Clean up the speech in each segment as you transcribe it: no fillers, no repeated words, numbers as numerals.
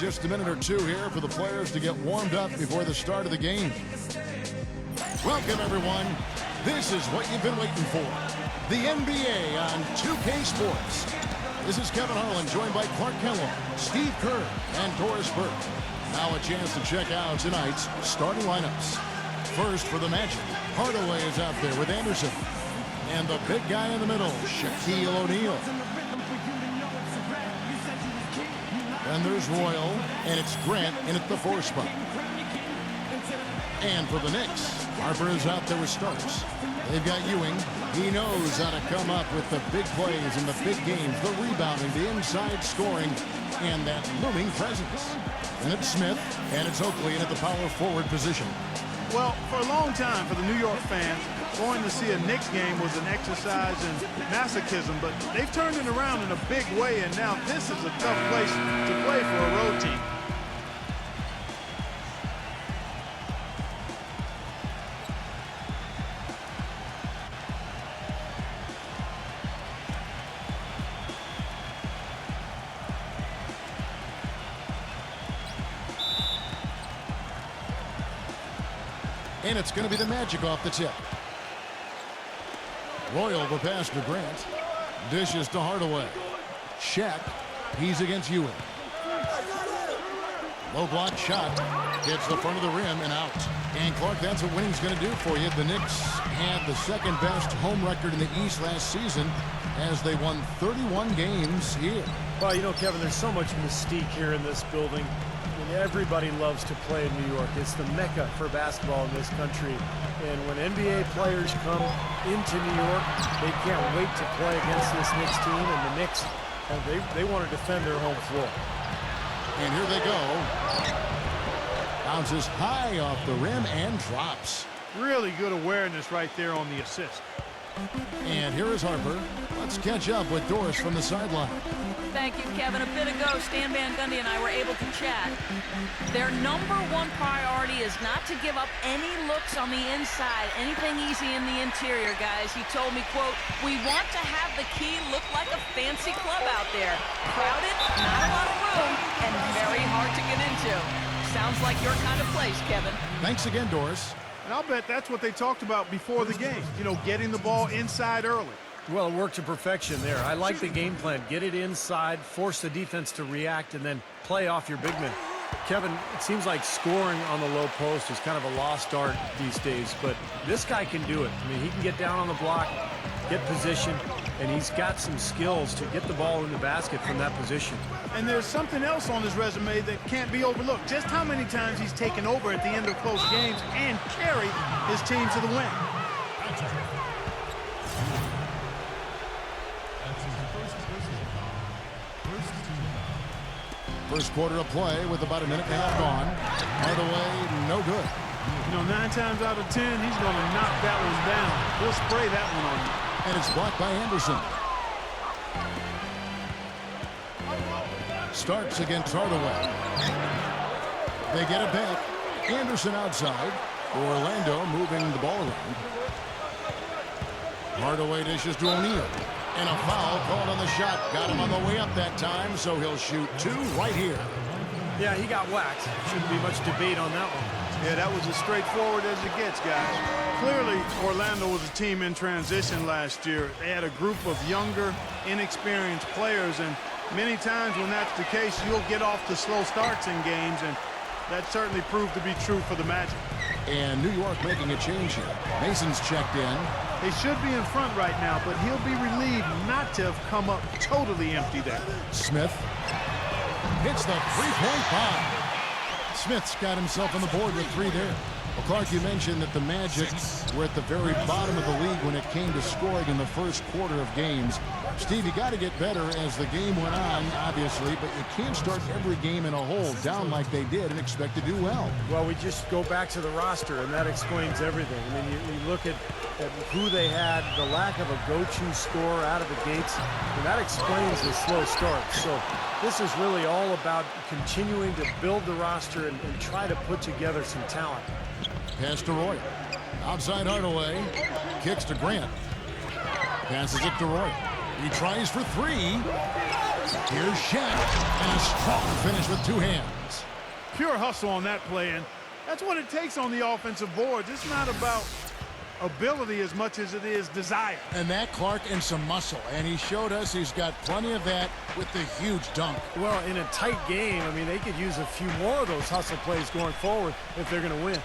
just a minute or two here for the players to get warmed up before the start of the game. Welcome, everyone. This is what you've been waiting for. The NBA on 2K Sports. This is Kevin Harlan, joined by Clark Kellogg, Steve Kerr, and Doris Burke. Now a chance to check out tonight's starting lineups. First for the Magic, Hardaway is out there with Anderson. And the big guy in the middle, Shaquille O'Neal. Then there's Royal, and it's Grant in at the 4 spot. And for the Knicks, Harper is out there with Starks. They've got Ewing. He knows how to come up with the big plays in the big games, the rebounding, the inside scoring, and that looming presence. And it's Smith, and it's Oakley in at the power forward position. Well, for a long time, for the New York fans, going to see a Knicks game was an exercise in masochism, but they've turned it around in a big way, and now this is a tough place to play for a road team. And it's going to be the Magic off the tip. Royal the pass to Grant. Dishes to Hardaway. Shaq. He's against Ewing. Low block shot. Hits the front of the rim and out. And Clark, that's what winning's going to do for you. The Knicks had the second best home record in the East last season as they won 31 games here. Well, you know, Kevin, there's so much mystique here in this building. Everybody loves to play in New York. It's the mecca for basketball in this country. And when NBA players come into New York, they can't wait to play against this Knicks team. And the Knicks, they want to defend their home floor. And here they go. Bounces high off the rim and drops. Really good awareness right there on the assist. And here is Harper. Let's catch up with Doris from the sideline. Thank you, Kevin. A bit ago, Stan Van Gundy and I were able to chat. Their number one priority is not to give up any looks on the inside, anything easy in the interior, guys. He told me, quote, "We want to have the key look like a fancy club out there. Crowded, not a lot of room, and very hard to get into." Sounds like your kind of place, Kevin. Thanks again, Doris. And I'll bet that's what they talked about before the game. You know, getting the ball inside early. Well, it worked to perfection there. I like the game plan. Get it inside, force the defense to react, and then play off your big men. Kevin, it seems like scoring on the low post is kind of a lost art these days, but this guy can do it. I mean, he can get down on the block, get position, and he's got some skills to get the ball in the basket from that position. And there's something else on his resume that can't be overlooked. Just how many times he's taken over at the end of close games and carried his team to the win. First quarter of play with about a minute and a half gone. Hardaway, no good. You know, 9 times out of 10, he's going to knock that one down. He'll spray that one on you. And it's blocked by Anderson. Starks against Hardaway. They get it back. Anderson outside. Orlando moving the ball around. Hardaway dishes to O'Neal. And a foul called on the shot. Got him on the way up that time, so he'll shoot 2 right here. Yeah, he got whacked. Shouldn't be much debate on that one. Yeah, that was as straightforward as it gets, guys. Clearly, Orlando was a team in transition last year. They had a group of younger, inexperienced players, and many times when that's the case, you'll get off to slow starts in games, and that certainly proved to be true for the Magic. And New York making a change here. Mason's checked in. They should be in front right now, but he'll be relieved not to have come up totally empty there. Smith hits the three-point bomb. Smith's got himself on the board with 3 there. Well, Clark, you mentioned that the Magic were at the very bottom of the league when it came to scoring in the first quarter of games. Steve, you got to get better as the game went on, obviously, but you can't start every game in a hole down like they did and expect to do well. Well, we just go back to the roster, and that explains everything. I mean, you look at who they had, the lack of a go-to scorer out of the gates, and that explains the slow start. So this is really all about continuing to build the roster and try to put together some talent. Pass to Roy. Outside Hardaway. Kicks to Grant. Passes it to Roy. He tries for 3. Here's Shaq, and a strong finish with two hands. Pure hustle on that play, and that's what it takes on the offensive boards. It's not about ability as much as it is desire. And that, Clark, and some muscle. And he showed us he's got plenty of that with the huge dunk. Well, in a tight game, I mean, they could use a few more of those hustle plays going forward if they're going to win.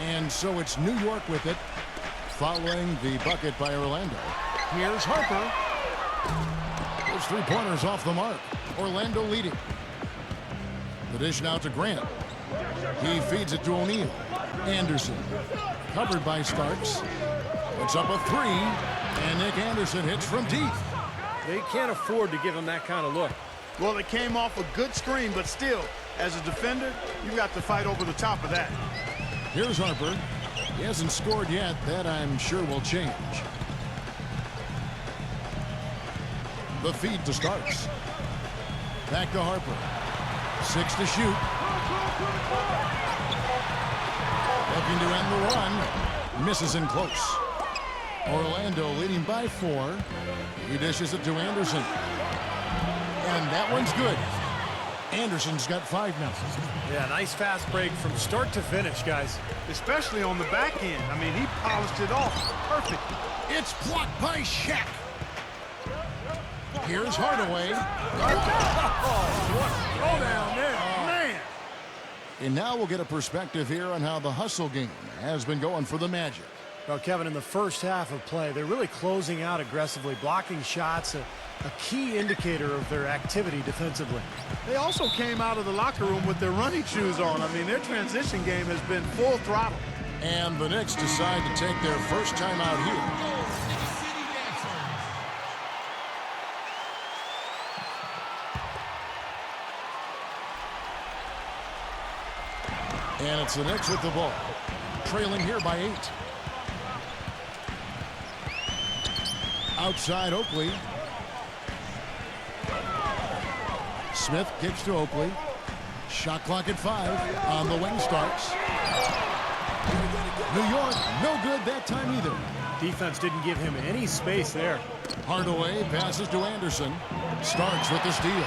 And so it's New York with it, following the bucket by Orlando. Here's Harper. Those three-pointers off the mark. Orlando leading. The dish now to Grant. He feeds it to O'Neal. Anderson, covered by Starks. Puts up a three, and Nick Anderson hits from deep. They can't afford to give him that kind of look. Well, it came off a good screen, but still, as a defender, you've got to fight over the top of that. Here's Harper. He hasn't scored yet. That, I'm sure, will change. The feed to Starks. Back to Harper. 6 to shoot. Looking to end the run. Misses in close. Orlando leading by 4. He dishes it to Anderson. And that one's good. Anderson's got 5 now. Yeah, nice fast break from start to finish, guys. Especially on the back end. I mean, he polished it off perfect. It's blocked by Shaq. Here's Hardaway. Throw down there, man. And now we'll get a perspective here on how the hustle game has been going for the Magic. Well, Kevin, in the first half of play, they're really closing out aggressively, blocking shots, a key indicator of their activity defensively. They also came out of the locker room with their running shoes on. I mean, their transition game has been full throttle. And the Knicks decide to take their first time out here. And it's the Knicks with the ball, trailing here by 8. Outside Oakley. Smith kicks to Oakley. Shot clock at 5 on the wing starts. New York, no good that time either. Defense didn't give him any space there. Hardaway passes to Anderson. Starks with the steal.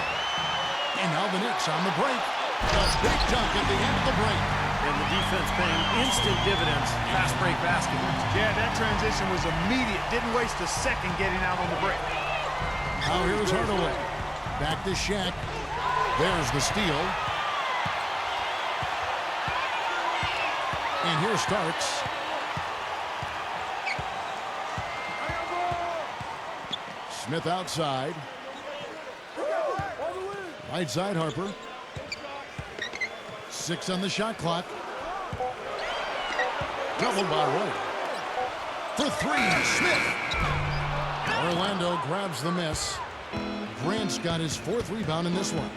And now the Knicks on the break. A big dunk at the end of the break. And the defense paying instant dividends. Fast break basket. Yeah, that transition was immediate. Didn't waste a second getting out on the break. Now here's Hardaway. Back to Shaq. There's the steal. And here's Starks. Smith outside. Right side Harper. 6 on the shot clock. Doubled by Roy. For 3, Smith. Orlando grabs the miss. Grant's got his 4th rebound in this one.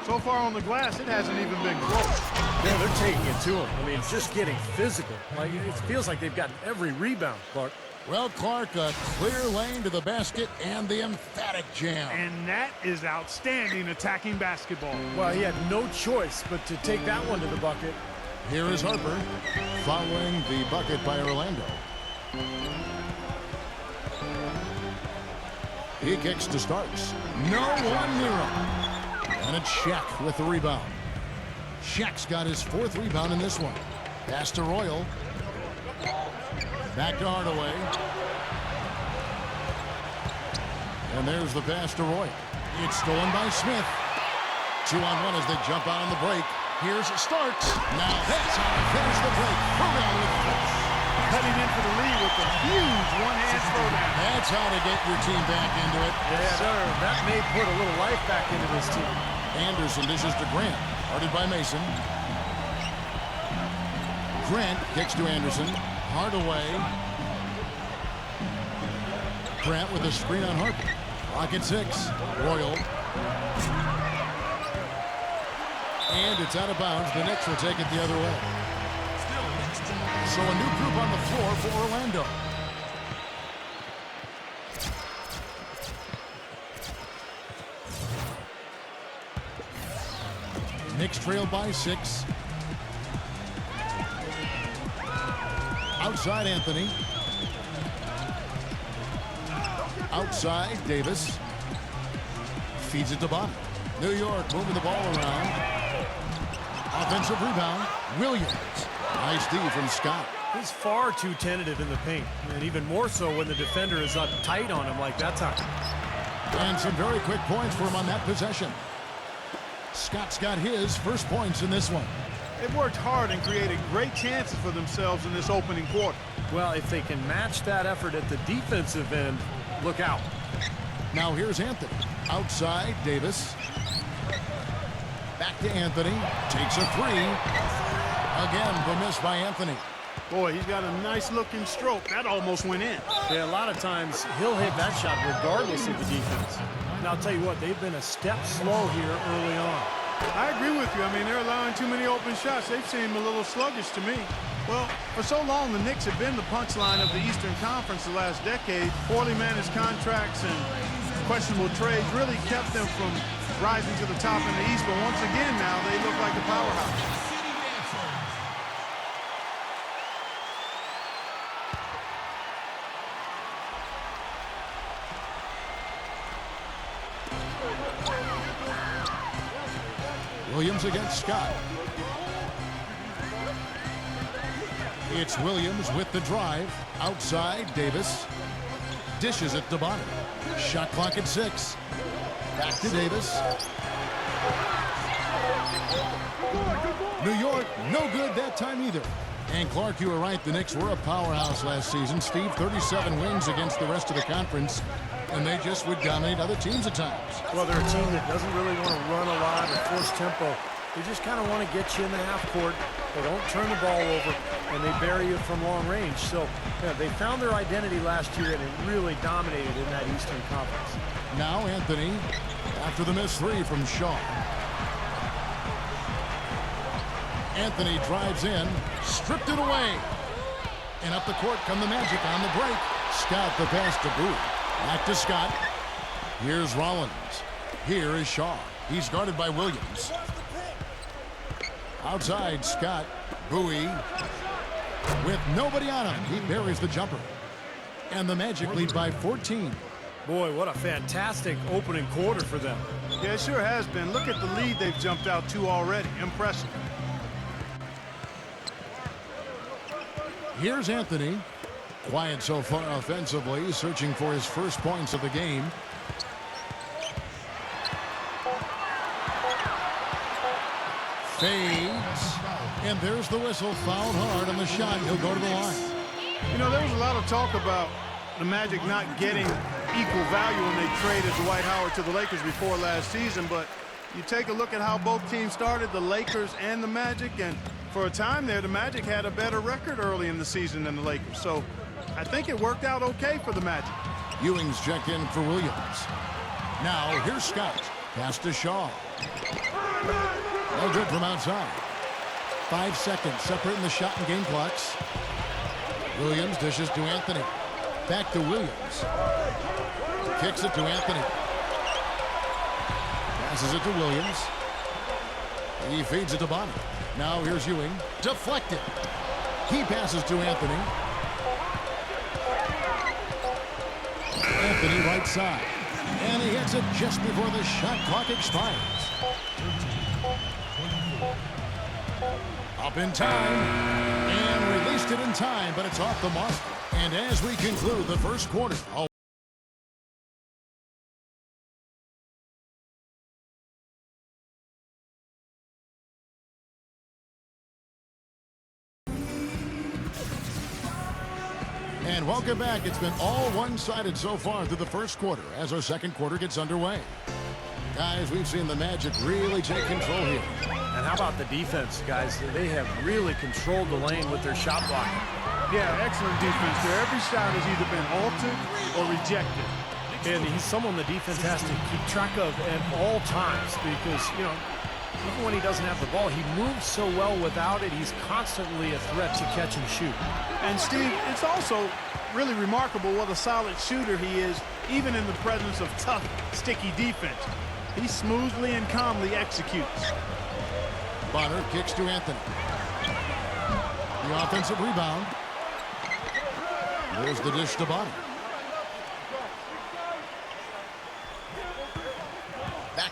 So far on the glass, it hasn't even been close. Yeah, they're taking it to him. I mean, just getting physical. Like, it feels like they've gotten every rebound, Clark. Well, Clark, a clear lane to the basket and the emphatic jam. And that is outstanding attacking basketball. Well, he had no choice but to take that one to the bucket. Here is Harper, following the bucket by Orlando. He kicks to Starks. No one near him. And it's Shaq with the rebound. Shaq's got his 4th rebound in this one. Pass to Royal. Back to Hardaway. And there's the pass to Roy. It's stolen by Smith. 2 on 1 as they jump out on the break. Here's Starks. Now that's how to finish the break. Around with force. Cutting in for the lead with a huge one-hand throwdown. That's how to get your team back into it. Yeah, sir. That may put a little life back into this team. Anderson dishes to Grant. Guarded by Mason. Grant kicks to Anderson. Hardaway. Grant with a screen on Harper. Clock at 6. Royal. And it's out of bounds. The Knicks will take it the other way. So a new group on the floor for Orlando. Knicks trail by 6. Outside Anthony. Outside Davis. feeds it to Bonner. New York moving the ball around. Offensive rebound, Williams. Nice D from Scott. He's far too tentative in the paint, and even more so when the defender is up tight on him like that time. And some very quick points for him on that possession. Scott's got his first points in this one. They've worked hard and created great chances for themselves in this opening quarter. Well, if they can match that effort at the defensive end, look out. Now here's Anthony. Outside, Davis. Back to Anthony. Takes a three. Again, the miss by Anthony. Boy, he's got a nice-looking stroke. That almost went in. Yeah, a lot of times he'll hit that shot regardless of the defense. Now, I'll tell you what, they've been a step slow here early on. I agree with you. I mean, they're allowing too many open shots. They've seemed a little sluggish to me. Well, for so long, the Knicks have been the punchline of the Eastern Conference the last decade. Poorly managed contracts and questionable trades really kept them from rising to the top in the East. But once again now, they look like a powerhouse. Williams against Scott. It's Williams with the drive. Outside, Davis. Dishes it to Bonner. Shot clock at 6. Back to Davis. New York, no good that time either. And Clark, you were right. The Knicks were a powerhouse last season. Steve, 37 wins against the rest of the conference. And they just would dominate other teams at times. Well, they're a team that doesn't really want to run a lot or force tempo. They just kind of want to get you in the half court. They don't turn the ball over, and they bury you from long range. So yeah, they found their identity last year, and it really dominated in that Eastern Conference. Now Anthony, after the missed three from Shaw. Anthony drives in, stripped it away. And up the court come the Magic on the break. Scott the pass to Bowie. Back to Scott. Here's Rollins. Here is Shaw. He's guarded by Williams. Outside, Scott. Bowie. With nobody on him, he buries the jumper. And the Magic lead by 14. Boy, what a fantastic opening quarter for them. Yeah, it sure has been. Look at the lead they've jumped out to already. Impressive. Here's Anthony. Quiet so far offensively, searching for his first points of the game. Fades. And there's the whistle. Fouled hard on the shot. He'll go to the line. You know, there was a lot of talk about the Magic not getting equal value when they traded Dwight Howard to the Lakers before last season, but you take a look at how both teams started, the Lakers and the Magic, and for a time there, the Magic had a better record early in the season than the Lakers. So I think it worked out okay for the Magic. Ewing's checked in for Williams. Now, here's Scott. Pass to Shaw. No good from outside. 5 seconds separating the shot and game clocks. Williams dishes to Anthony. Back to Williams. Kicks it to Anthony. Passes it to Williams. He feeds it to Bonner. Now here's Ewing. Deflected. He passes to Anthony. Anthony right side. And he hits it just before the shot clock expires. Up in time. And released it in time, but it's off the mark. And as we conclude the first quarter, and welcome back. It's been all one-sided so far through the first quarter as our second quarter gets underway. Guys, we've seen the Magic really take control here. And how about the defense, guys? They have really controlled the lane with their shot blocking. Yeah, excellent defense there. Every shot has either been altered or rejected. And he's someone the defense has to keep track of at all times because, you know, even when he doesn't have the ball, he moves so well without it. He's constantly a threat to catch and shoot. And, Steve, it's also really remarkable what a solid shooter he is, even in the presence of tough, sticky defense. He smoothly and calmly executes. Bonner kicks to Anthony. The offensive rebound. There's the dish to Bonner.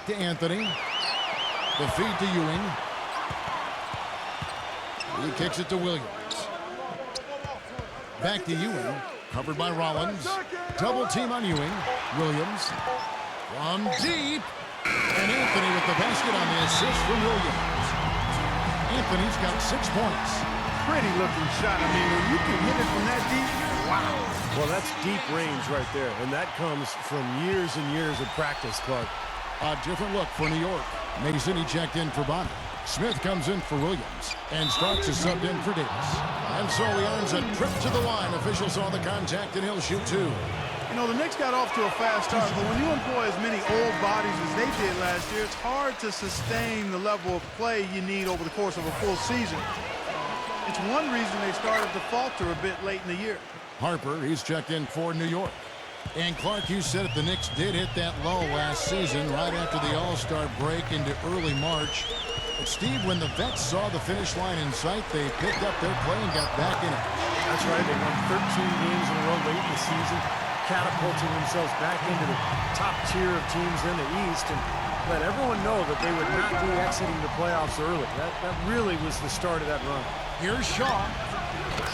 Back to Anthony. The feed to Ewing. He kicks it to Williams. Back to Ewing. Covered by Rollins. Double team on Ewing. Williams. From deep. And Anthony with the basket on the assist from Williams. Anthony's got 6 points. Pretty looking shot. I mean, when you can hit it from that deep, wow. Well, that's deep range right there, and that comes from years and years of practice, Clark. A different look for New York. Mason, he checked in for Bonner. Smith comes in for Williams. And Starks is subbed in for Davis. And so he earns a trip to the line. Officials saw the contact, and he'll shoot 2. You know, the Knicks got off to a fast start, but when you employ as many old bodies as they did last year, it's hard to sustain the level of play you need over the course of a full season. It's one reason they started to falter a bit late in the year. Harper, he's checked in for New York. And Clark, you said it, the Knicks did hit that low last season right after the All-Star break into early March. But Steve, when the vets saw the finish line in sight, they picked up their play and got back in it. That's right. They won 13 games in a row late in the season, catapulting themselves back into the top tier of teams in the East, and let everyone know that they would not be exiting the playoffs early. That really was the start of that run. Here's Shaw.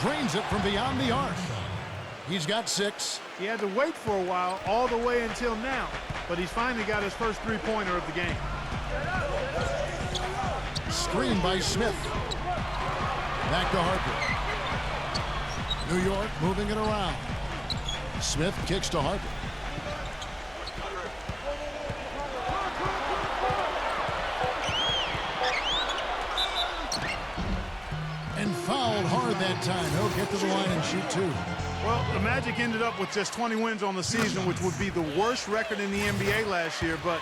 Drains it from beyond the arc. He's got 6. He had to wait for a while, all the way until now, but he's finally got his first three-pointer of the game. Screen by Smith. Back to Harper. New York moving it around. Smith kicks to Harper. And fouled hard that time. He'll get to the line and shoot 2. Well, the Magic ended up with just 20 wins on the season, which would be the worst record in the NBA last year, but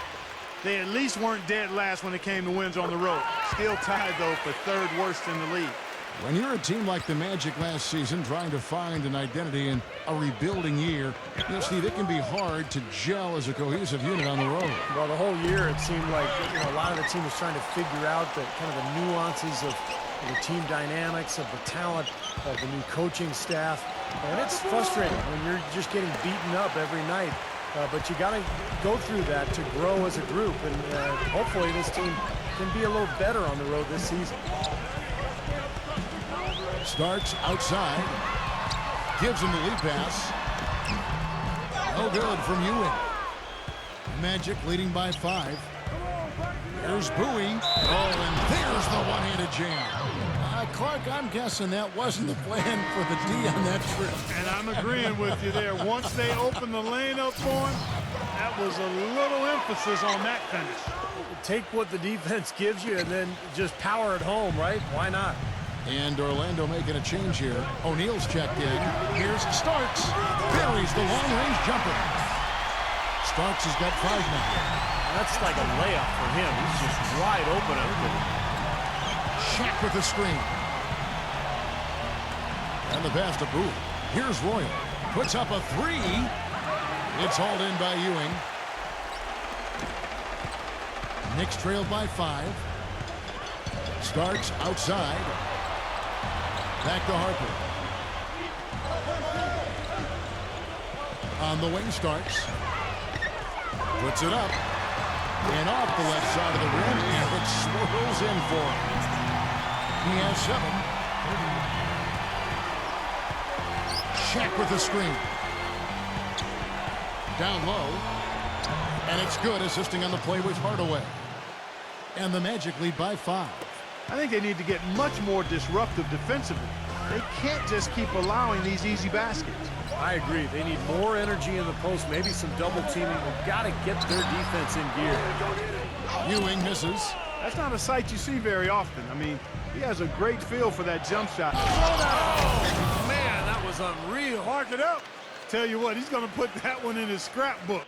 they at least weren't dead last when it came to wins on the road. Still tied, though, for 3rd worst in the league. When you're a team like the Magic last season trying to find an identity in a rebuilding year, you know, Steve, it can be hard to gel as a cohesive unit on the road. Well, the whole year it seemed like a lot of the team was trying to figure out the kind of the nuances of the team dynamics, of the talent, of the new coaching staff. And it's frustrating when you're just getting beaten up every night. But you got to go through that to grow as a group. And hopefully this team can be a little better on the road this season. Starks outside. Gives him the lead pass. No good from Ewing. Magic leading by 5. Here's Bowie. Oh, and there's the one-handed jam. Clark, I'm guessing that wasn't the plan for the D on that trip. And I'm agreeing with you there. Once they opened the lane up for him, that was a little emphasis on that finish. Take what the defense gives you and then just power it home, right? Why not? And Orlando making a change here. O'Neal's checked in. Here's Starks. Buries the long-range jumper. Starks has got 5 now. That's like a layup for him. He's just wide open out there. Shaq with the screen. And the pass to Bowie. Here's Royal. Puts up a 3. It's hauled in by Ewing. Knicks trailed by 5. Starks outside. Back to Harper. On the wing, Starks. Puts it up. And off the left side of the rim. And it swirls in for him. He has 7. Shaq with the screen. Down low. And it's good, assisting on the play with Hardaway. And the Magic lead by 5. I think they need to get much more disruptive defensively. They can't just keep allowing these easy baskets. I agree. They need more energy in the post, maybe some double teaming. They've got to get their defense in gear. Ewing misses. That's not a sight you see very often. I mean, he has a great feel for that jump shot. Oh, man, that was unreal. Mark it up. Tell you what, he's going to put that one in his scrapbook.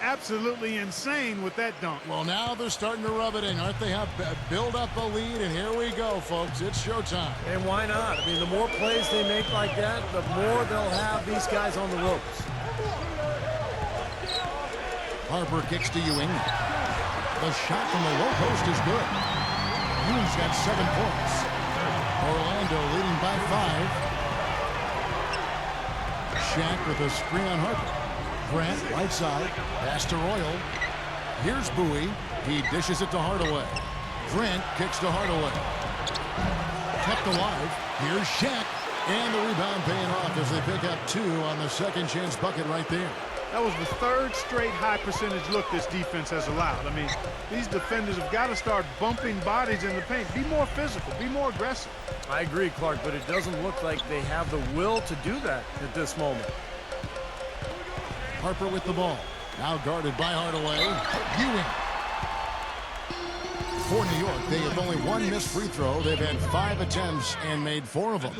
Absolutely insane with that dunk. Well, now they're starting to rub it in, aren't they? Have build up a lead, and here we go, folks. It's showtime. And why not? I mean, the more plays they make like that, the more they'll have these guys on the ropes. Harper kicks to Ewing. The shot from the low post is good. Ewing's got 7 points. Orlando leading by 5. Shaq with a screen on Harper. Grant, right side, pass to Royal. Here's Bowie. He dishes it to Hardaway. Grant kicks to Hardaway. Kept alive. Here's Shaq. And the rebound paying off as they pick up 2 on the second chance bucket right there. That was the 3rd straight high percentage look this defense has allowed. I mean, these defenders have got to start bumping bodies in the paint. Be more physical. Be more aggressive. I agree, Clark, but it doesn't look like they have the will to do that at this moment. Harper with the ball. Now guarded by Hardaway. Ewing. For New York, they have only 1 missed free throw. They've had 5 attempts and made 4 of them.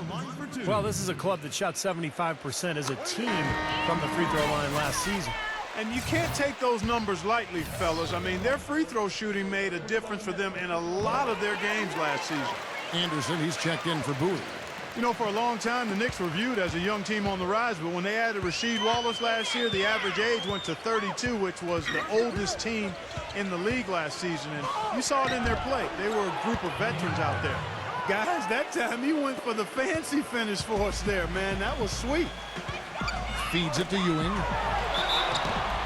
Well, this is a club that shot 75% as a team from the free throw line last season. And you can't take those numbers lightly, fellas. I mean, their free throw shooting made a difference for them in a lot of their games last season. Anderson, he's checked in for Bowie. You know, for a long time, the Knicks were viewed as a young team on the rise, but when they added Rasheed Wallace last year, the average age went to 32, which was the oldest team in the league last season. And you saw it in their play. They were a group of veterans out there. Guys, that time he went for the fancy finish for us there, man. That was sweet. Feeds it to Ewing.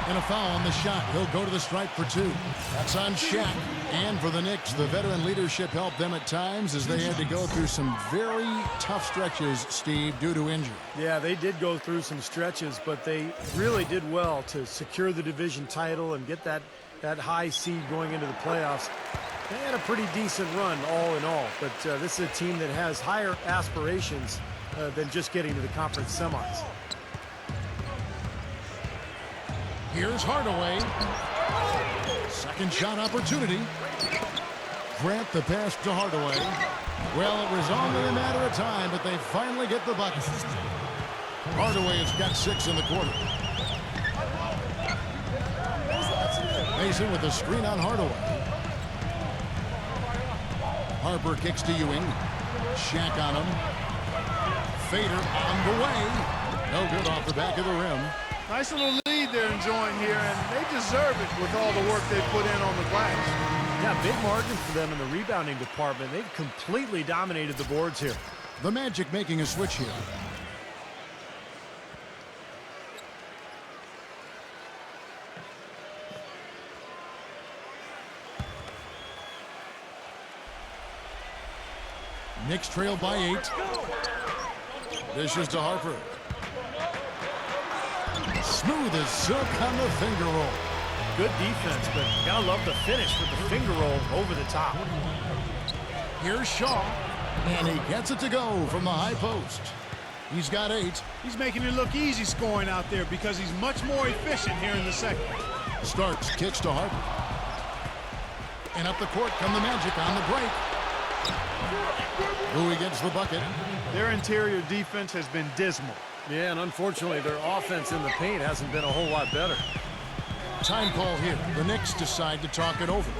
And a foul on the shot. He'll go to the stripe for 2. That's on Shaq. And for the Knicks, the veteran leadership helped them at times as they had to go through some very tough stretches, Steve, due to injury. Yeah, they did go through some stretches, but they really did well to secure the division title and get that high seed going into the playoffs. They had a pretty decent run all in all, but this is a team that has higher aspirations than just getting to the conference semis. Here's Hardaway. Second shot opportunity. Grant the pass to Hardaway. Well, it was only a matter of time, but they finally get the bucket. Hardaway has got 6 in the quarter. Mason with the screen on Hardaway. Harper kicks to Ewing. Shaq on him. Fader on the way. No good off the back of the rim. Nice little lead they're enjoying here, and they deserve it with all the work they put in on the glass. Yeah, big margin for them in the rebounding department. They've completely dominated the boards here. The Magic making a switch here. Knicks trail by 8. Dishes to Harper. Smooth as silk on the finger roll. Good defense, but gotta love the finish with the finger roll over the top. Here's Shaw, and he gets it to go from the high post. He's got 8. He's making it look easy scoring out there because he's much more efficient here in the second. Starks, kicks to Harper. And up the court come the Magic on the break. Bowie gets the bucket. Their interior defense has been dismal. Yeah, and unfortunately, their offense in the paint hasn't been a whole lot better. Time call here. The Knicks decide to talk it over.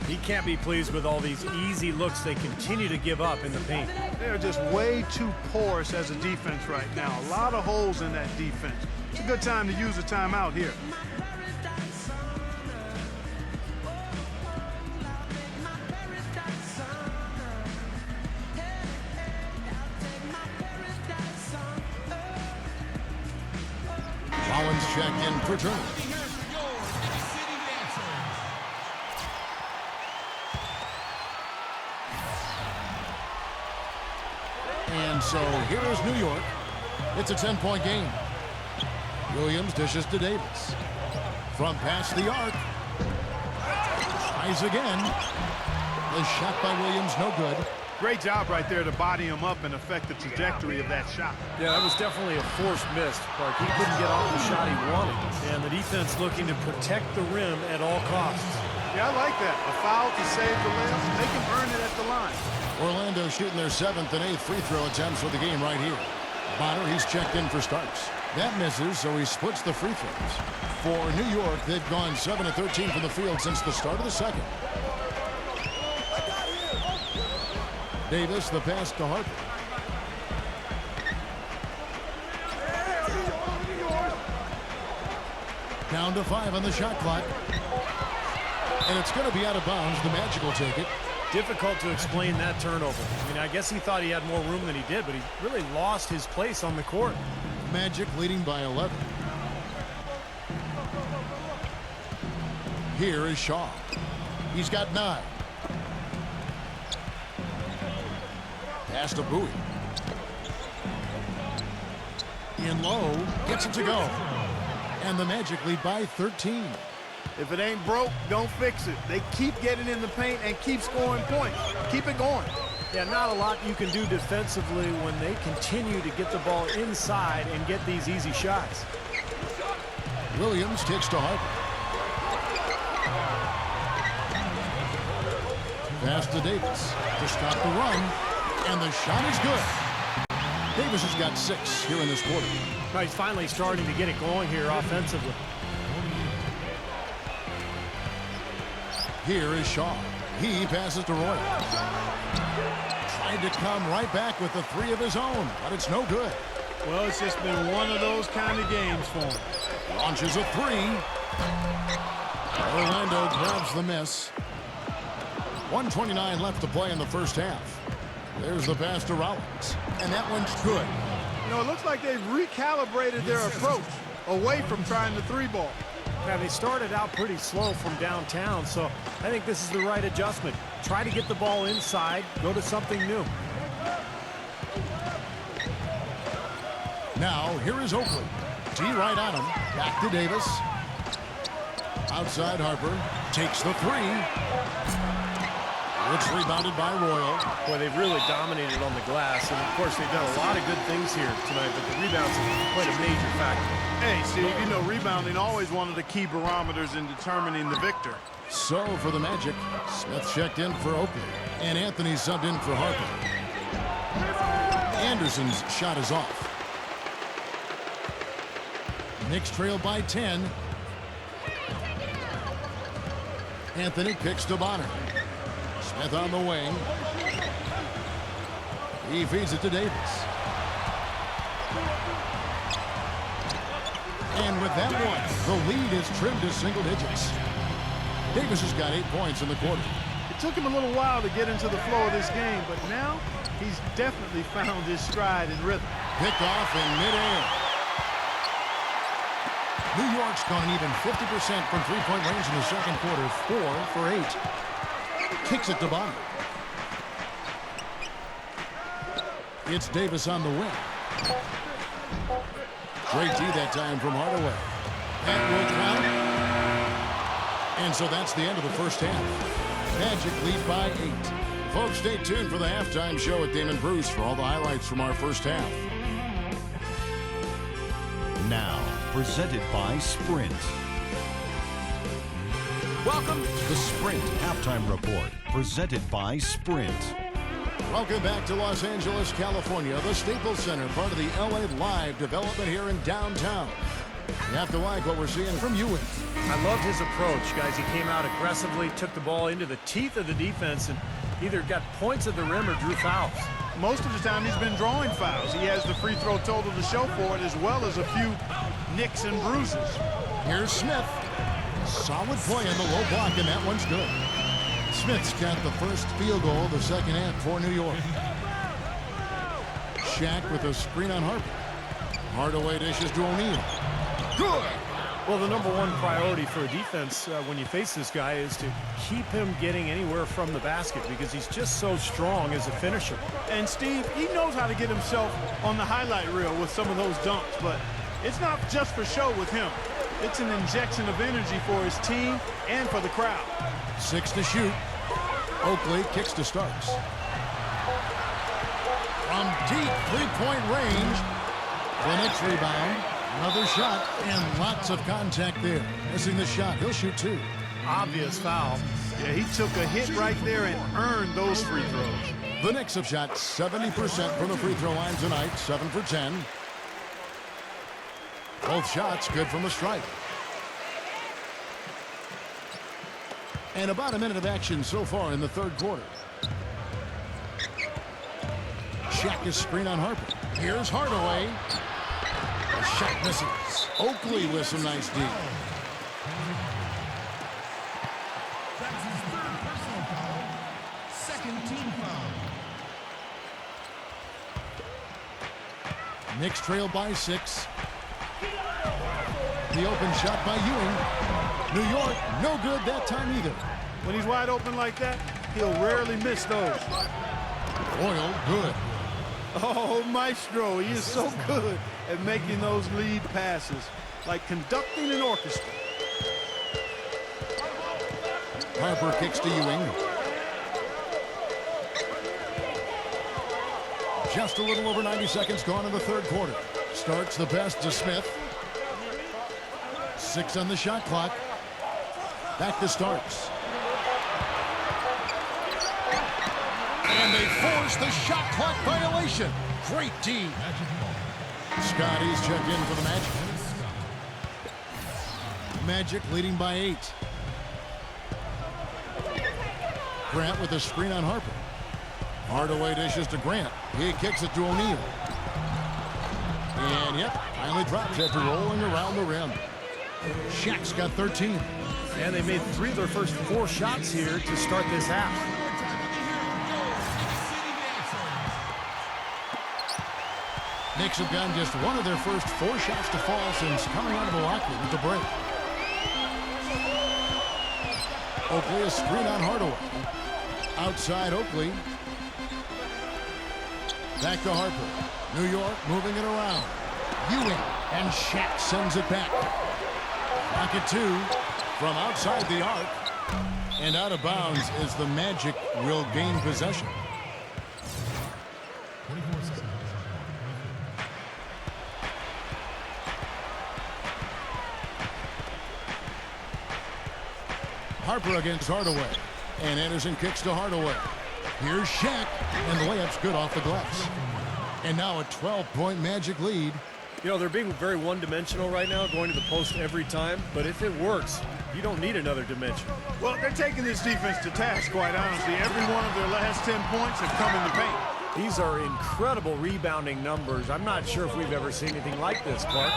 He can't be pleased with all these easy looks they continue to give up in the paint. They're just way too porous as a defense right now. A lot of holes in that defense. It's a good time to use a timeout here. Collins checked in for Turner. And so here is New York. It's a 10-point game. Williams dishes to Davis. From past the arc. Tries again. The shot by Williams, no good. Great job right there to body him up and affect the trajectory of that shot. Yeah, that was definitely a forced miss. Clark, he couldn't get off the shot he wanted. And the defense looking to protect the rim at all costs. Yeah, I like that. A foul to save the layup. They can earn it at the line. Orlando shooting their 7th and 8th free throw attempts for the game right here. Bonner, he's checked in for Starks. That misses, so he splits the free throws. For New York, they've gone 7 of 13 from the field since the start of the second. Davis, the pass to Harper. Down to 5 on the shot clock. And it's going to be out of bounds. The Magic will take it. Difficult to explain that turnover. I mean, I guess he thought he had more room than he did, but he really lost his place on the court. Magic leading by 11. Here is Shaw. He's got 9. Pass to Bowie. In low, gets it to go. And the Magic lead by 13. If it ain't broke, don't fix it. They keep getting in the paint and keep scoring points. Keep it going. Yeah, not a lot you can do defensively when they continue to get the ball inside and get these easy shots. Williams takes to Harper. Pass to Davis to stop the run. And the shot is good. Davis has got 6 here in this quarter. Well, he's finally starting to get it going here offensively. Here is Shaw. He passes to Roy. Tried to come right back with the 3 of his own, but it's no good. Well, it's just been one of those kind of games for him. Launches a 3. Orlando grabs the miss. 1:29 left to play in the first half. There's the pass to Rollins, and that one's good. You know, it looks like they've recalibrated their approach away from trying the 3-ball. Now, they started out pretty slow from downtown, so I think this is the right adjustment. Try to get the ball inside, go to something new. Now, here is Oakley. D right on him. Back to Davis. Outside Harper. Takes the 3. It's rebounded by Royal. Boy, they've really dominated on the glass, and of course they've done a lot of good things here tonight, but the rebounds are quite a major factor. Hey, Steve, you know rebounding always one of the key barometers in determining the victor. So for the Magic, Smith checked in for Oakley, and Anthony subbed in for Harper. Anderson's shot is off. Knicks trail by 10. Anthony kicks to Bonner. Smith on the wing. He feeds it to Davis. And with that one, the lead is trimmed to single digits. Davis has got 8 points in the quarter. It took him a little while to get into the flow of this game, but now he's definitely found his stride and rhythm. Picked off in midair. New York's gone even 50% from three-point range in the second quarter, 4 for 8. Kicks it to Bonner. It's Davis on the wing. Great D that time from Hardaway. That will count. And so that's the end of the first half. Magic lead by 8. Folks, stay tuned for the halftime show with Damon Bruce for all the highlights from our first half. Now, presented by Sprint. Welcome to the Sprint Halftime Report, presented by Sprint. Welcome back to Los Angeles, California, the Staples Center, part of the LA Live development here in downtown. You have to like what we're seeing from Ewing. I loved his approach, guys. He came out aggressively, took the ball into the teeth of the defense, and either got points at the rim or drew fouls. Most of the time he's been drawing fouls. He has the free throw total to show for it, as well as a few nicks and bruises. Here's Smith. Solid play in the low block, and that one's good. Smith's got the first field goal of the second half for New York. Shaq with a screen on Harper. Hardaway dishes to O'Neal. Good! Well, the number one priority for a defense when you face this guy is to keep him getting anywhere from the basket because he's just so strong as a finisher. And Steve, he knows how to get himself on the highlight reel with some of those dunks, but it's not just for show with him. It's an injection of energy for his team and for the crowd. 6 to shoot. Oakley kicks to Starks. From deep three-point range. The Knicks rebound. Another shot and lots of contact there. Missing the shot. He'll shoot 2. Obvious foul. Yeah, he took a hit right there and earned those free throws. The Knicks have shot 70% from the free throw line tonight. 7 for 10. Both shots good from the stripe. And about a minute of action so far in the third quarter. Shaq is screen on Harper. Here's Hardaway. The shot misses. Oakley with some nice D. That's his third personal foul. Second team foul. Knicks trail by 6. The open shot by Ewing. New York, no good that time either. When he's wide open like that, he'll rarely miss those. Boyle, good. Oh, Maestro, he is so good at making those lead passes, like conducting an orchestra. Harper kicks to Ewing. Just a little over 90 seconds gone in the third quarter. Starts the best to Smith. 6 on the shot clock. Back to Starks. And they force the shot clock violation. Great D. Scotty's checked in for the Magic. Magic leading by 8. Grant with a screen on Harper. Hardaway dishes to Grant. He kicks it to O'Neal. And yep, finally drops after rolling around the rim. Shaq's got 13. And they made 3 of their first 4 shots here to start this half. Knicks have gotten just 1 of their first 4 shots to fall since coming out of the locker with the break. Oakley a screen on Hardaway. Outside Oakley. Back to Harper. New York moving it around. Ewing and Shaq sends it back. Pocket 2 from outside the arc. And out of bounds as the Magic will gain possession. 24 seconds. Harper against Hardaway. And Anderson kicks to Hardaway. Here's Shaq. And the layup's good off the glass. And now a 12-point Magic lead. You know, they're being very one-dimensional right now, going to the post every time. But if it works, you don't need another dimension. Well, they're taking this defense to task, quite honestly. Every one of their last 10 points have come in the paint. These are incredible rebounding numbers. I'm not sure if we've ever seen anything like this, Clark.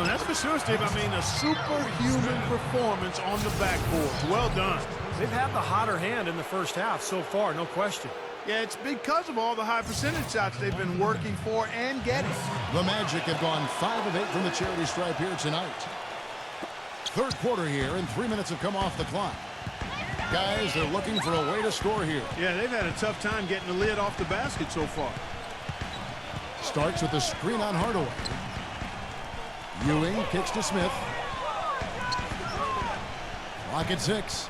That's for sure, Steve. I mean, a superhuman performance on the backboard. Well done. They've had the hotter hand in the first half so far, no question. Yeah, it's because of all the high percentage shots they've been working for and getting. The Magic have gone 5 of 8 from the charity stripe here tonight. Third quarter here, and 3 minutes have come off the clock. Guys, they're looking for a way to score here. Yeah, they've had a tough time getting the lid off the basket so far. Starts with a screen on Hardaway. Ewing kicks to Smith. Clock at 6.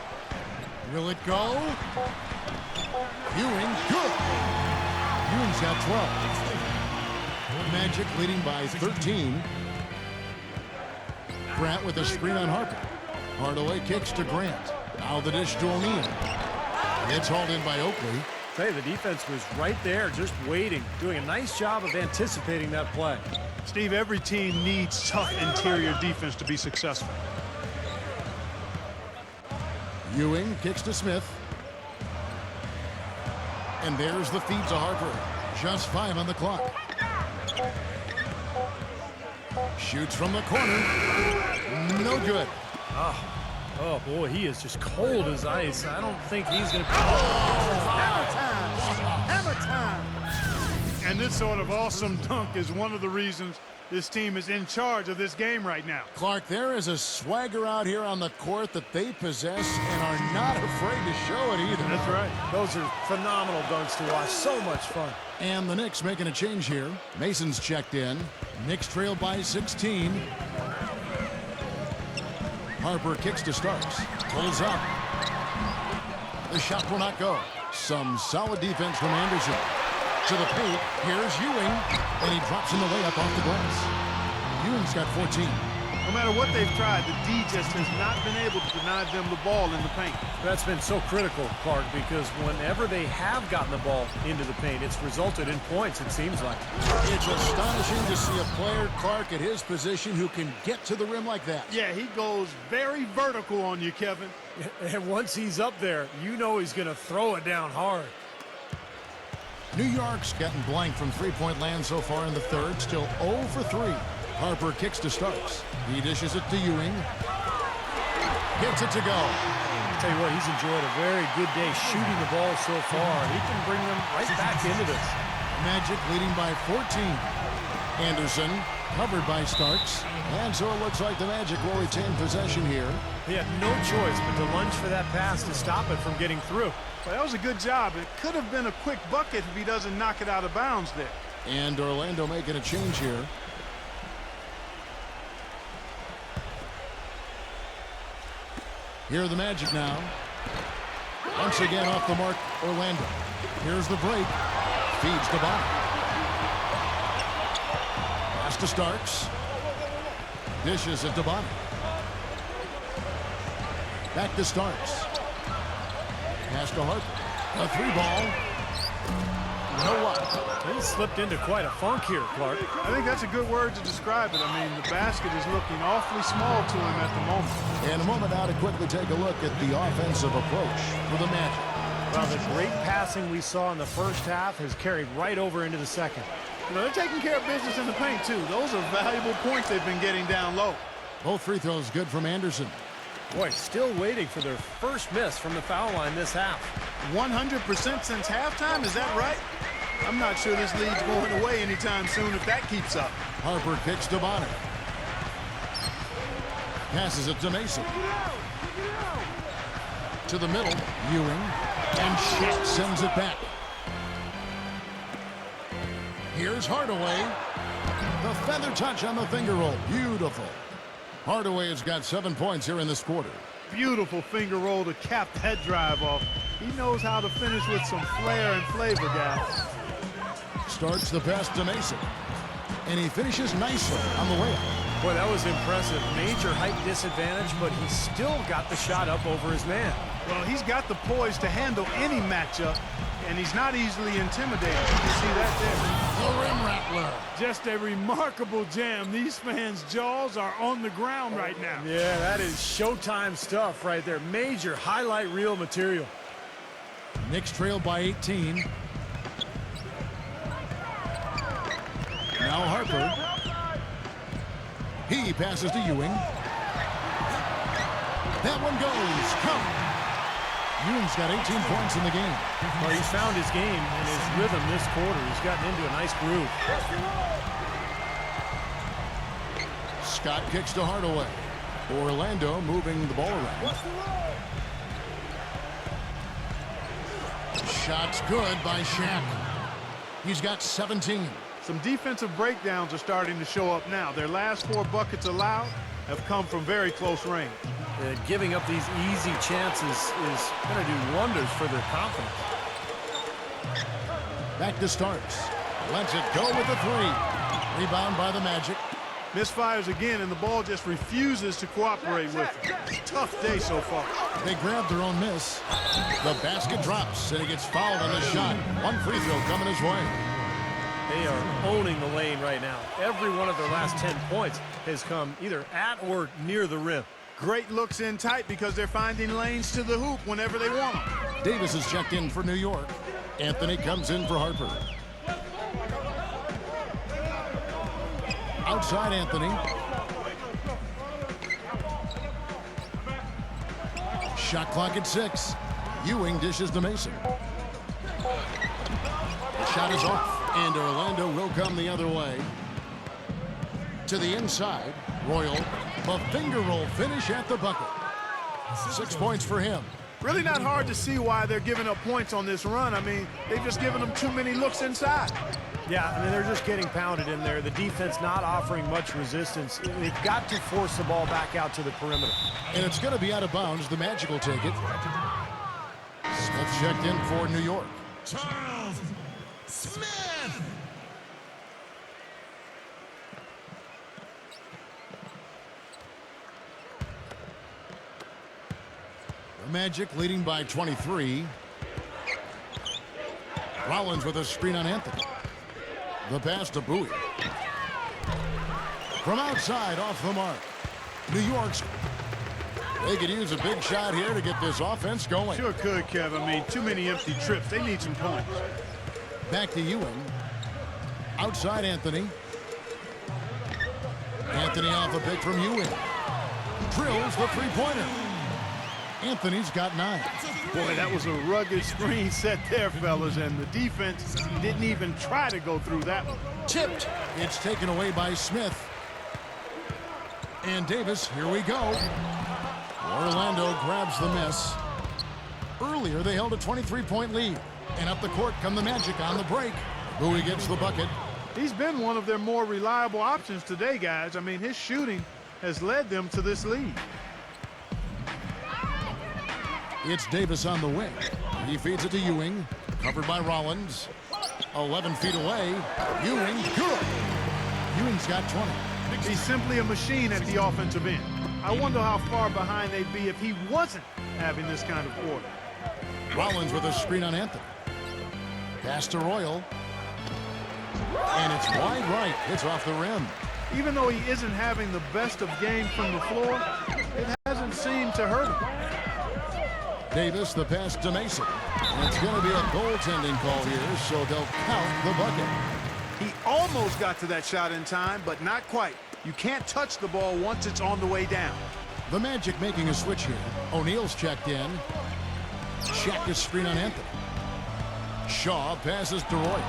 Will it go? Ewing, good. Ewing's got 12. Magic leading by 13. Grant with a screen on Harper. Hardaway kicks to Grant. Now the dish to O'Neal. It's hauled in by Oakley. Hey, the defense was right there, just waiting, doing a nice job of anticipating that play. Steve, every team needs tough interior defense to be successful. Ewing kicks to Smith. And there's the feed to Harper. Just 5 on the clock. Shoots from the corner. No good. Oh, boy, he is just cold as ice. I don't think he's going to... Hammer time! Hammer time! And this sort of awesome dunk is one of the reasons this team is in charge of this game right now. Clark, there is a swagger out here on the court that they possess and are not afraid to show it either. That's right. Those are phenomenal dunks to watch. So much fun. And the Knicks making a change here. Mason's checked in. Knicks trail by 16. Harper kicks to Starks. Pulls up. The shot will not go. Some solid defense from Anderson. To the paint. Here's Ewing. And he drops in the layup off the glass. Ewing's got 14. No matter what they've tried, the D just has not been able to deny them the ball in the paint. That's been so critical, Clark, because whenever they have gotten the ball into the paint, it's resulted in points, it seems like. It's astonishing to see a player, Clark, at his position who can get to the rim like that. Yeah, he goes very vertical on you, Kevin. And once he's up there, you know he's going to throw it down hard. New York's gotten blank from three-point land so far in the third. Still 0 for 3. Harper kicks to Starks. He dishes it to Ewing. Gets it to go. I'll tell you what, he's enjoyed a very good day shooting the ball so far. He can bring them right back into this. Magic leading by 14. Anderson covered by Starks. And so it looks like the Magic will retain possession here. He had no choice but to lunge for that pass to stop it from getting through. Well, that was a good job. It could have been a quick bucket if he doesn't knock it out of bounds there. And Orlando making a change here. Here are the Magic now. Once again off the mark, Orlando. Here's the break. Feeds the ball. Pass to Starks. Dishes it to Bonnie. Back to Starks. Pass to Harper. A 3-ball. You know what? He slipped into quite a funk here, Clark. I think that's a good word to describe it. I mean, the basket is looking awfully small to him at the moment. And a moment now to quickly take a look at the offensive approach for the Magic. Well, the great passing we saw in the first half has carried right over into the second. You know, they're taking care of business in the paint, too. Those are valuable points they've been getting down low. Both free throws good from Anderson. Boy, still waiting for their first miss from the foul line this half. 100% since halftime, is that right? I'm not sure this lead's going away anytime soon if that keeps up. Harper kicks to Bonner. Passes it to Mason. To the middle, Ewing. And Shet sends it back. Here's Hardaway. The feather touch on the finger roll. Beautiful. Hardaway has got 7 points here in this quarter. Beautiful finger roll to cap that drive off. He knows how to finish with some flair and flavor, guys. Starts the pass to Mason. And he finishes nicely on the way up. Boy, that was impressive. Major height disadvantage, but he still got the shot up over his man. Well, he's got the poise to handle any matchup, and he's not easily intimidated. You can see that there. The rim rattler. Just a remarkable jam. These fans' jaws are on the ground right now. Yeah, that is Showtime stuff right there. Major highlight reel material. Knicks trail by 18. Now Harper. He passes to Ewing. That one goes. Come. Ewing's got 18 points in the game. Well, he's found his game and his rhythm this quarter. He's gotten into a nice groove. Scott kicks to Hardaway. Orlando moving the ball around. Shot's good by Shaq. He's got 17. Some defensive breakdowns are starting to show up now. Their last 4 buckets allowed have come from very close range. Giving up these easy chances is going to do wonders for their confidence. Back to Starks. Lets it go with the 3. Rebound by the Magic. Misfires again, and the ball just refuses to cooperate with him. Tough day so far. They grab their own miss. The basket drops, and he gets fouled on the shot. One free throw coming his way. They are owning the lane right now. Every one of their last 10 points has come either at or near the rim. Great looks in tight because they're finding lanes to the hoop whenever they want them. Davis is checked in for New York. Anthony comes in for Harper. Outside Anthony. Shot clock at 6. Ewing dishes to Mason. The shot is off, and Orlando will come the other way. To the inside, Royal. A finger roll finish at the bucket. 6 points for him. Really not hard to see why they're giving up points on this run. I mean, they've just given them too many looks inside. Yeah, I mean, they're just getting pounded in there. The defense not offering much resistance. They've got to force the ball back out to the perimeter. And it's going to be out of bounds. The Magic will take it. Smith checked in for New York. Charles Smith. The Magic leading by 23. Rollins with a screen on Anthony. The pass to Bowie. From outside, off the mark. New York's. They could use a big shot here to get this offense going. Sure could, Kev. I mean, too many empty trips. They need some points. Back to Ewing. Outside Anthony. Anthony off a pick from Ewing. Drills the three-pointer. Anthony's got 9. Boy, that was a rugged screen set there, fellas, and the defense didn't even try to go through that one. Tipped. It's taken away by Smith. And Davis, here we go. Orlando grabs the miss. Earlier, they held a 23-point lead. And up the court come the Magic on the break. Bowie gets the bucket. He's been one of their more reliable options today, guys. I mean, his shooting has led them to this lead. It's Davis on the wing. He feeds it to Ewing. Covered by Rollins. 11 feet away. Ewing, good. Ewing's got 20. He's simply a machine at the offensive end. I wonder how far behind they'd be if he wasn't having this kind of quarter. Rollins with a screen on Anthony. Pass to Royal. And it's wide right. It's off the rim. Even though he isn't having the best of games from the floor, it hasn't seemed to hurt him. Davis, the pass to Mason. And it's going to be a goaltending call here, so they'll count the bucket. He almost got to that shot in time, but not quite. You can't touch the ball once it's on the way down. The Magic making a switch here. O'Neal's checked in. Check his screen on Anthony. Shaw passes to Roy.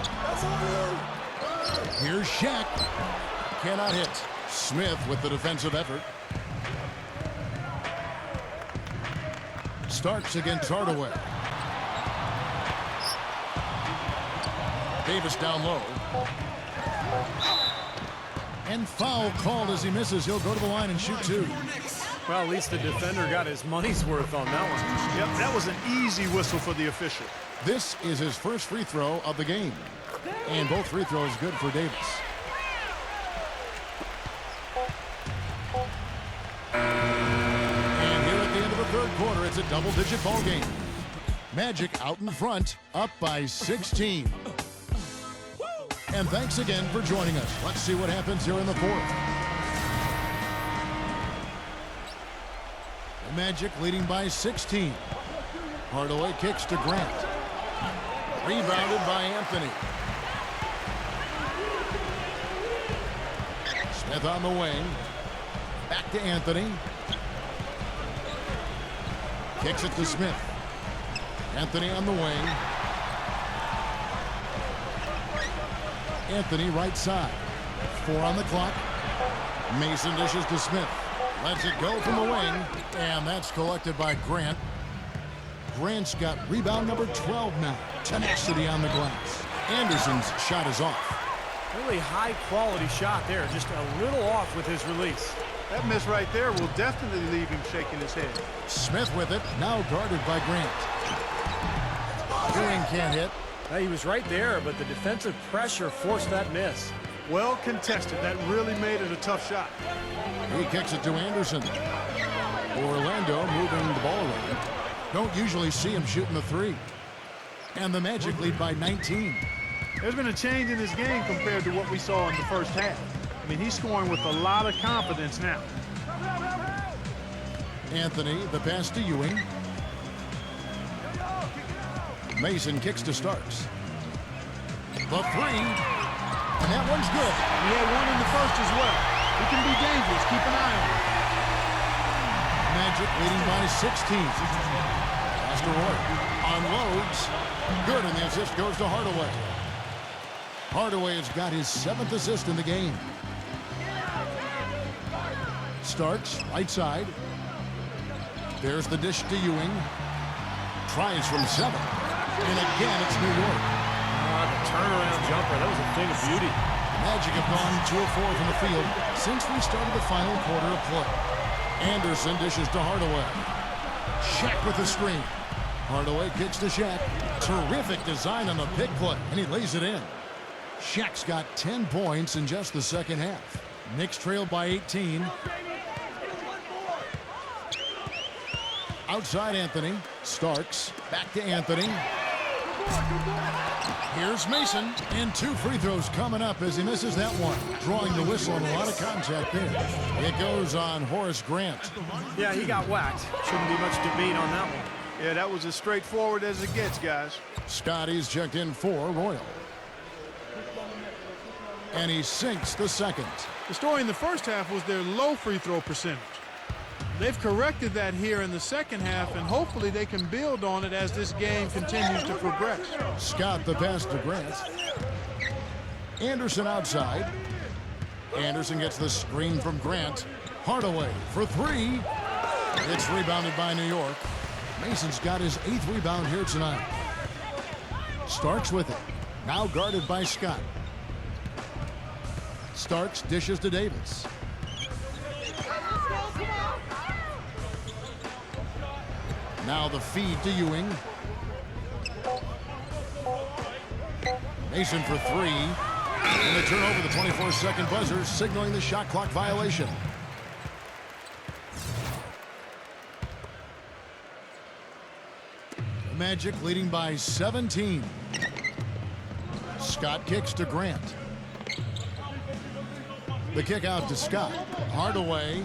Here's Shaq. Cannot hit. Smith with the defensive effort. Starks against Hardaway. Davis down low. And foul called as he misses. He'll go to the line and shoot 2. Well, at least the defender got his money's worth on that one. Yep, that was an easy whistle for the official. This is his first free throw of the game. And both free throws good for Davis. And here at the end of the third quarter, it's a double-digit ball game. Magic out in front, up by 16. And thanks again for joining us. Let's see what happens here in the fourth. The Magic leading by 16. Hardaway kicks to Grant. Rebounded by Anthony. Smith on the wing. Back to Anthony. Kicks it to Smith. Anthony on the wing. Anthony right side. 4 on the clock. Mason dishes to Smith. Lets it go from the wing. And that's collected by Grant. Grant's got rebound number 12 now. Tenacity on the glass. Anderson's shot is off. Really high quality shot there. Just a little off with his release. That miss right there will definitely leave him shaking his head. Smith with it. Now guarded by Grant. Ewing can't hit. He was right there, but the defensive pressure forced that miss. Well contested. That really made it a tough shot. He kicks it to Anderson. Orlando moving the ball around. Don't usually see him shooting the 3. And the Magic lead by 19. There's been a change in his game compared to what we saw in the first half. I mean, he's scoring with a lot of confidence now. Anthony, the pass to Ewing. Mason kicks to Starks. The 3. And that one's good. He had one in the first as well. He can be dangerous. Keep an eye on him. Magic leading by 16. Pass to Roy. Unloads. Good, and the assist goes to Hardaway. Hardaway has got his 7th assist in the game. Starks, right side. There's the dish to Ewing. Tries from 7. And again, it's New York. The turnaround jumper, that was a thing of beauty. Magic have gone 2 of 4 from the field since we started the final quarter of play. Anderson dishes to Hardaway. Shaq with the screen. Hardaway kicks to Shaq. Terrific design on the pick play, and he lays it in. Shaq's got 10 points in just the second half. Knicks trail by 18. Outside Anthony. Starks. Back to Anthony. Here's Mason. And 2 free throws coming up as he misses that one. Drawing the whistle and a lot of contact there. It goes on Horace Grant. Yeah, he got whacked. Shouldn't be much debate on that one. Yeah, that was as straightforward as it gets, guys. Scotty's checked in for Royal. And he sinks the second. The story in the first half was their low free throw percentage. They've corrected that here in the second half, and hopefully they can build on it as this game continues to progress. Scott the pass to Grant. Anderson outside. Anderson gets the screen from Grant. Hardaway for three. It's rebounded by New York. Mason's got his 8th rebound here tonight. Starks with it. Now guarded by Scott. Starks dishes to Davis. Now the feed to Ewing. Mason for three. And they turn over the 24-second buzzer, signaling the shot clock violation. Magic leading by 17. Scott kicks to Grant. The kick out to Scott. Hardaway.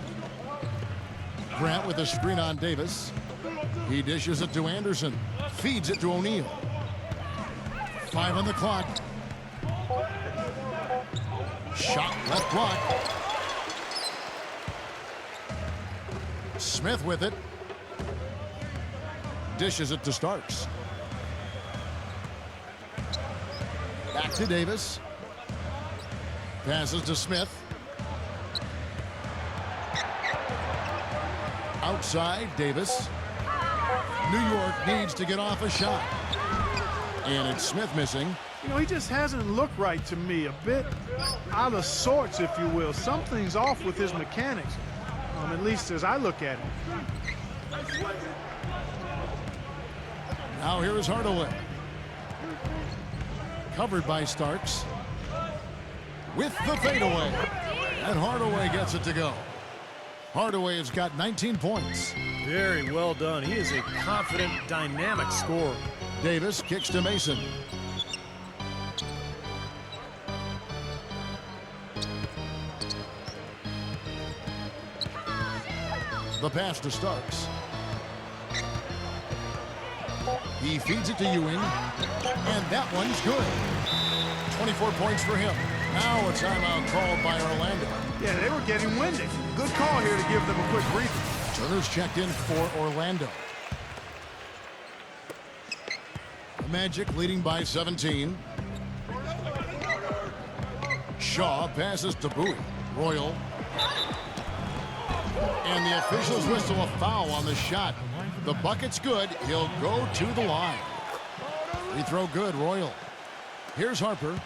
Grant with a screen on Davis. He dishes it to Anderson. Feeds it to O'Neal. 5 on the clock. Shot left block. Smith with it. Dishes it to Starks. Back to Davis. Passes to Smith. Outside, Davis. New York needs to get off a shot. And it's Smith missing. You know, he just hasn't looked right to me. A bit out of sorts, if you will. Something's off with his mechanics, at least as I look at it. Now here is Hardaway. Covered by Starks. With the fadeaway. And Hardaway gets it to go. Hardaway has got 19 points. Very well done. He is a confident, dynamic scorer. Davis kicks to Mason. The pass to Starks. He feeds it to Ewing. And that one's good. 24 points for him. Now a timeout called by Orlando. Yeah, they were getting winded. Good call here to give them a quick breather. Turner's checked in for Orlando. Magic leading by 17. Shaw passes to Bowie. Royal. And the officials whistle a foul on the shot. The bucket's good. He'll go to the line. Free throw good, Royal. Here's Harper.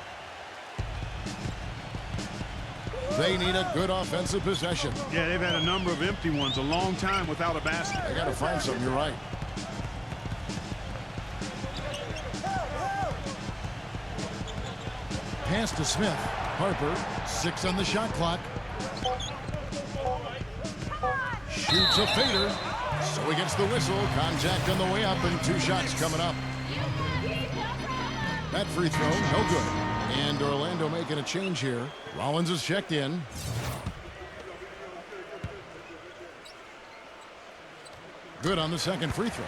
They need a good offensive possession. Yeah, they've had a number of empty ones, a long time without a basket. They got to find something, you're right. Pass to Smith. Harper, 6 on the shot clock. Shoots a fader. So he gets the whistle. Contact on the way up and 2 shots coming up. That free throw, no good. And Orlando making a change here. Rollins is checked in. Good on the second free throw.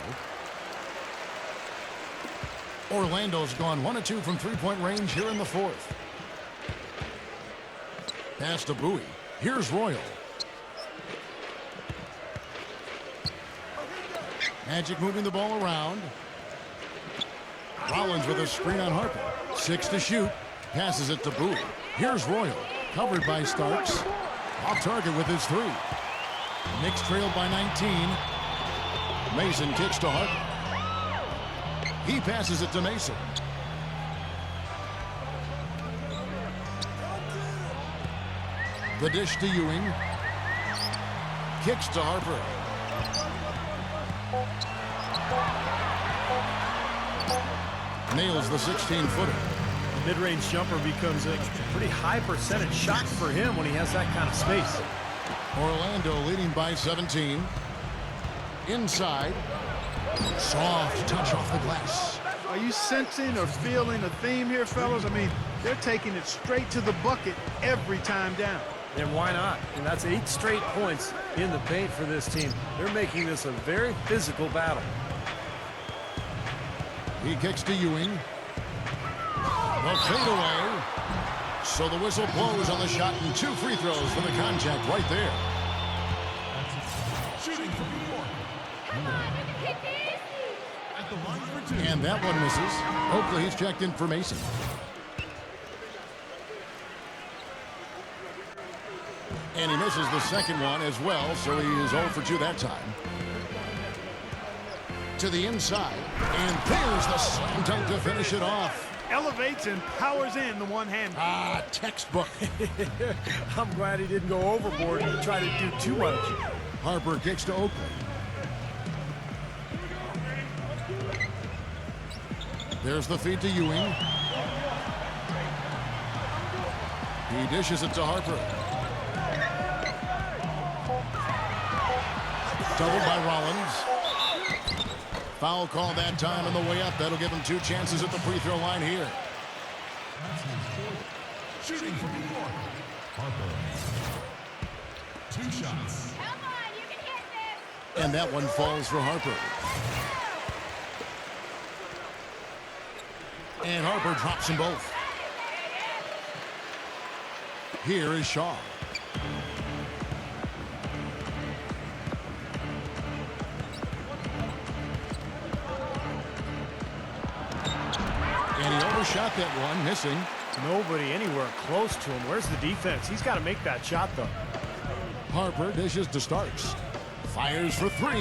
Orlando's gone 1 of 2 from three-point range here in the fourth. Pass to Bowie. Here's Royal. Magic moving the ball around. Rollins with a screen on Harper. 6 to shoot. Passes it to Bowie. Here's Royal. Covered by Starks. Off target with his 3. Knicks trailed by 19. Mason kicks to Harper. He passes it to Mason. The dish to Ewing. Kicks to Harper. Nails the 16-footer. The mid-range jumper becomes a pretty high percentage shot for him when he has that kind of space. Orlando leading by 17. Inside. Soft touch off the glass. Are you sensing or feeling a theme here, fellas? I mean, they're taking it straight to the bucket every time down. And why not? And that's 8 straight points in the paint for this team. They're making this a very physical battle. He kicks to Ewing. The fadeaway. So the whistle blows on the shot and 2 free throws for the contact right there. shooting from New York. At the line for 2. And that one misses. Hopefully he's checked in for Mason. And he misses the second one as well, so he is 0 for 2 that time. To the inside, and there's the slam dunk to finish it off. Elevates and powers in the one-hand. Ah, textbook. I'm glad he didn't go overboard and try to do too much. Harper kicks to Oakley. There's the feed to Ewing. He dishes it to Harper. Doubled by Rollins. Foul call that time on the way up. That'll give him 2 chances at the free throw line here. Shooting from New York. Harper. 2 shots. Come on, you can hit this. And that one falls for Harper. And Harper drops them both. Here is Shaw. And he overshot that one, missing. Nobody anywhere close to him. Where's the defense? He's got to make that shot, though. Harper dishes to Starks. Fires for 3.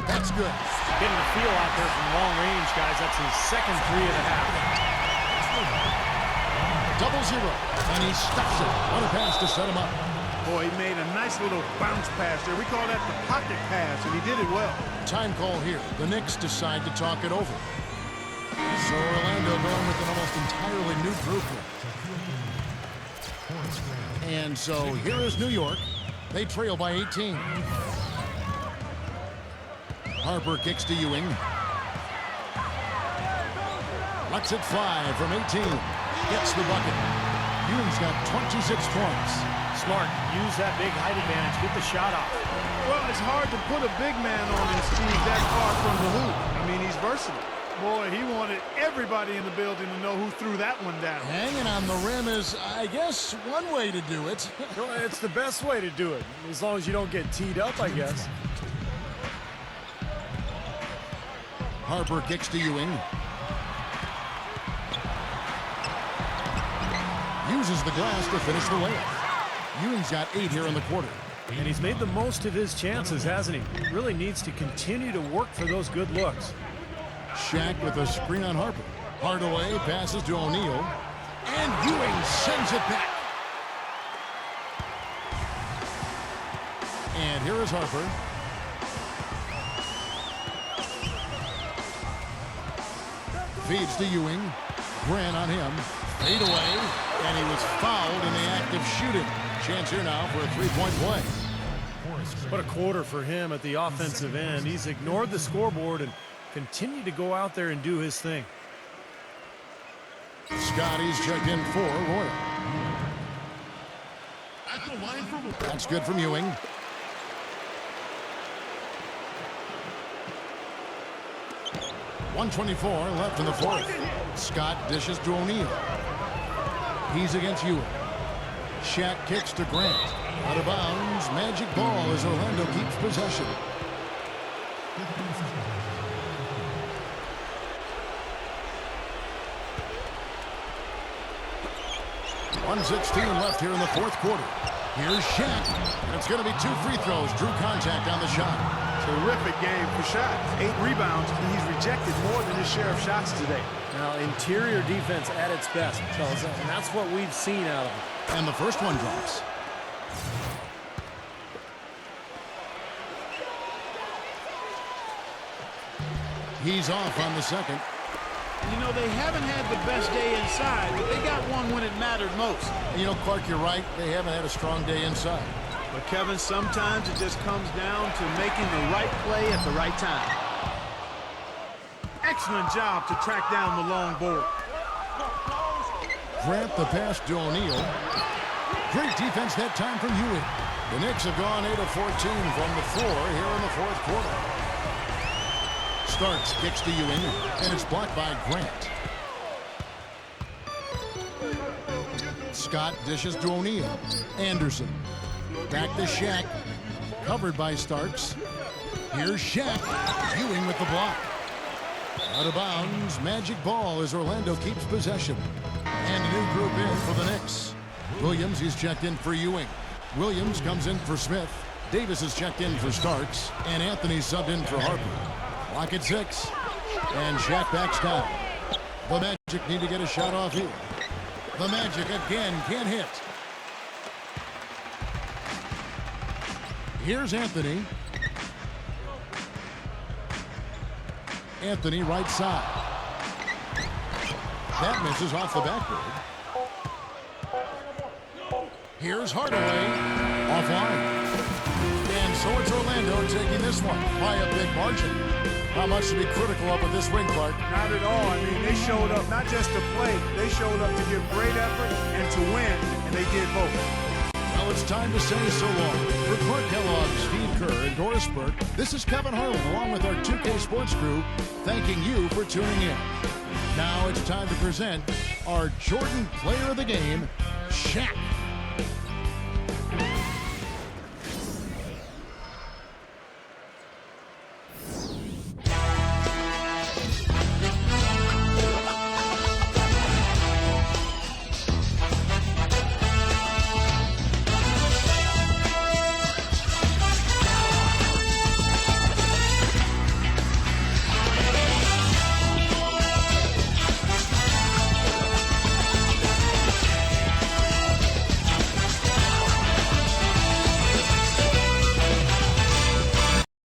That's good. Getting the feel out there from long range, guys. That's his second 3 of the half. 0-0. And he stuffs it. What a pass to set him up. Boy, he made a nice little bounce pass there. We call that the pocket pass, and he did it well. Time call here. The Knicks decide to talk it over. So Orlando going with an almost entirely new group. And so here is New York. They trail by 18. Harper kicks to Ewing. Lets it fly from 18. Gets the bucket. Ewing's got 26 points. Smart. Use that big height advantage. Get the shot off. Well, it's hard to put a big man on him, Steve, that far from the hoop. I mean, he's versatile. Boy, he wanted everybody in the building to know who threw that one down. Hanging on the rim is, I guess, one way to do it. Well, it's the best way to do it, as long as you don't get teed up, I guess. Harper kicks to Ewing. Uses the glass to finish the layup. Ewing's got 8 here in the quarter. And he's made the most of his chances, hasn't he? Really needs to continue to work for those good looks. Shaq with a screen on Harper. Hardaway passes to O'Neal. And Ewing sends it back. And here is Harper. Feeds to Ewing. Grant on him. Fade away. And he was fouled in the act of shooting. Chance here now for a 3-point play. What a quarter for him at the offensive end. He's ignored the scoreboard and continued to go out there and do his thing. Scotty's checked in for Royal. At the line for That's good from Ewing. .124 left in the fourth. Scott dishes to O'Neal. He's against Ewing. Shaq kicks to Grant. Out of bounds. Magic ball as Orlando keeps possession. 1:16 left here in the fourth quarter. Here's Shaq. And it's going to be 2 free throws. Drew contact on the shot. Terrific game for Shaq. 8 rebounds, and he's rejected more than his share of shots today. Now, interior defense at its best, fellas, and that's what we've seen out of him. And the first one drops. He's off on the second. You know, they haven't had the best day inside, but they got one when it mattered most. You know, Clark, you're right. They haven't had a strong day inside. But, Kevin, sometimes it just comes down to making the right play at the right time. Excellent job to track down the long board. Grant the pass to O'Neal. Great defense that time from Ewing. The Knicks have gone 8 of 14 from the floor here in the fourth quarter. Starks kicks to Ewing, and it's blocked by Grant. Scott dishes to O'Neal. Anderson. Back to Shaq. Covered by Starks. Here's Shaq. Ewing with the block. Out of bounds. Magic ball as Orlando keeps possession. And a new group in for the Knicks. Williams, he's checked in for Ewing. Williams comes in for Smith. Davis is checked in for Starks. And Anthony subbed in for Harper. Clock at 6. And Shaq backs down. The Magic need to get a shot off here. The Magic again can't hit. Here's Anthony. Anthony right side. That misses off the backboard. Here's Hardaway. Offline. And so it's Orlando taking this one by a big margin. How much to be critical of with this win, Clark? Not at all. I mean, they showed up not just to play. They showed up to give great effort and to win, and they did both. Well, it's time to say so long. For Clark Kellogg, Steve Kerr, and Doris Burke, this is Kevin Harlan along with our 2K Sports crew thanking you for tuning in. Now it's time to present our Jordan Player of the Game, Shaq.